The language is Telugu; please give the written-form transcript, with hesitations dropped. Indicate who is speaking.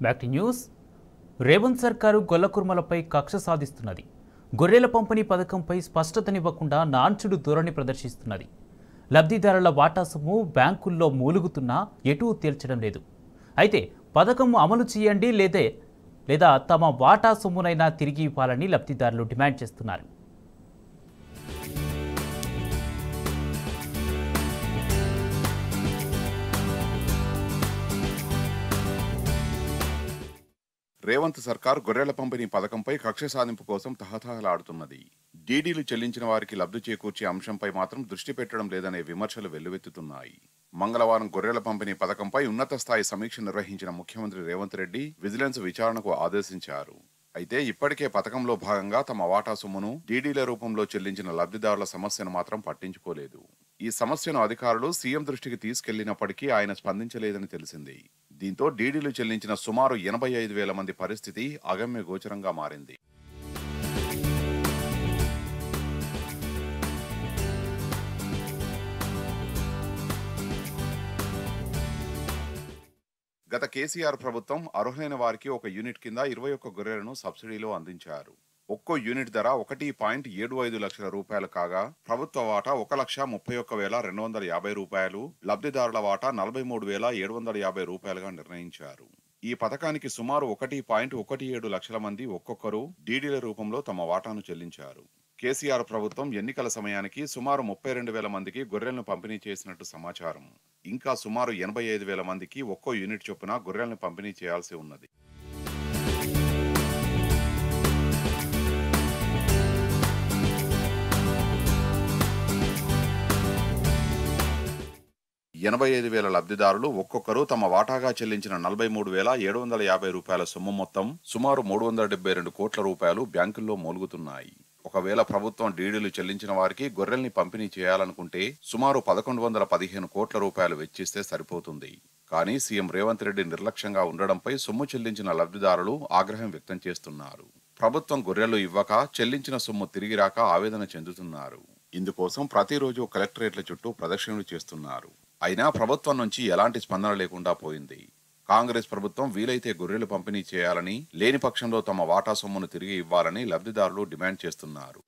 Speaker 1: Back to news. రేవంత్ సర్కారు గొల్లకుర్మలపై కక్ష సాధిస్తున్నది. గొర్రెల పంపిణీ పథకంపై స్పష్టతనివ్వకుండా నాన్చుడు ధోరణి ప్రదర్శిస్తున్నది. లబ్ధిదారుల వాటా సొమ్ము బ్యాంకుల్లో మూలుగుతున్నా ఎటూ తేల్చడం లేదు. అయితే పథకం అమలు చేయండి లేదా తమ వాటా సొమ్మునైనా తిరిగి ఇవ్వాలని లబ్ధిదారులు డిమాండ్ చేస్తున్నారు.
Speaker 2: రేవంత్ సర్కార్ గొర్రెల పంపిణీ పథకంపై కక్ష సాధింపు కోసం తహతహలాడుతున్నది. డీడీలు చెల్లించిన వారికి లబ్ధి చేకూర్చే అంశంపై మాత్రం దృష్టి పెట్టడం లేదనే విమర్శలు వెల్లువెత్తుతున్నాయి. మంగళవారం గొర్రెల పంపిణీ పథకంపై ఉన్నత స్థాయి సమీక్ష నిర్వహించిన ముఖ్యమంత్రి రేవంత్ రెడ్డి విజిలెన్స్ విచారణకు ఆదేశించారు. అయితే ఇప్పటికే పథకంలో భాగంగా తమ వాటా సొమ్మును డీడీల రూపంలో చెల్లించిన లబ్ధిదారుల సమస్యను మాత్రం పట్టించుకోలేదు. ఈ సమస్యను అధికారులు సీఎం దృష్టికి తీసుకెళ్లినప్పటికీ ఆయన స్పందించలేదని తెలిసింది. దీంతో డీడీలు చెల్లించిన సుమారు 85,000 మంది పరిస్థితి అగమ్య గోచరంగా మారింది. గత కేసీఆర్ ప్రభుత్వం అర్హులైన వారికి ఒక యూనిట్ కింద 21 గొర్రెలను సబ్సిడీలో అందించారు. ఒక్కో యూనిట్ ధర 1.75 లక్షల రూపాయలు కాగా ప్రభుత్వ వాటా 1,31,250 రూపాయలు, లబ్ధిదారుల వాటా 43,750 రూపాయలుగా నిర్ణయించారు. ఈ పథకానికి సుమారు 1.17 లక్షల మంది ఒక్కొక్కరు డీడీల రూపంలో తమ వాటాను చెల్లించారు. కేసీఆర్ ప్రభుత్వం ఎన్నికల సమయానికి సుమారు 32,000 మందికి గొర్రెలను పంపిణీ చేసినట్టు సమాచారం. ఇంకా సుమారు 85,000 మందికి ఒక్కో యూనిట్ చొప్పున గొర్రెలను పంపిణీ చేయాల్సి ఉన్నది. ఎనభై 85,000 లబ్ధిదారులు ఒక్కొక్కరు తమ వాటాగా చెల్లించిన 43,750 రూపాయల సొమ్ము మొత్తం సుమారు 372 కోట్ల రూపాయలు బ్యాంకుల్లో మూలుగుతున్నాయి. ఒకవేళ ప్రభుత్వం డీడీలు చెల్లించిన వారికి గొర్రెల్ని పంపిణీ చేయాలనుకుంటే సుమారు 1,115 కోట్ల రూపాయలు వెచ్చిస్తే సరిపోతుంది. కానీ సీఎం రేవంత్ రెడ్డి నిర్లక్ష్యంగా ఉండడంపై సొమ్ము చెల్లించిన లబ్ధిదారులు ఆగ్రహం వ్యక్తం చేస్తున్నారు. ప్రభుత్వం గొర్రెలు ఇవ్వక చెల్లించిన సొమ్ము తిరిగి రాక ఆవేదన చెందుతున్నారు. ఇందుకోసం ప్రతిరోజు కలెక్టరేట్ల చుట్టూ ప్రదర్శనలు చేస్తున్నారు. అయినా ప్రభుత్వం నుంచి ఎలాంటి స్పందన లేకుండా పోయింది. కాంగ్రెస్ ప్రభుత్వం వీలైతే గొర్రెలు పంపిణీ చేయాలని, లేని పక్షంలో తమ వాటా సొమ్మును తిరిగి ఇవ్వాలని లబ్ధిదారులు డిమాండ్ చేస్తున్నారు.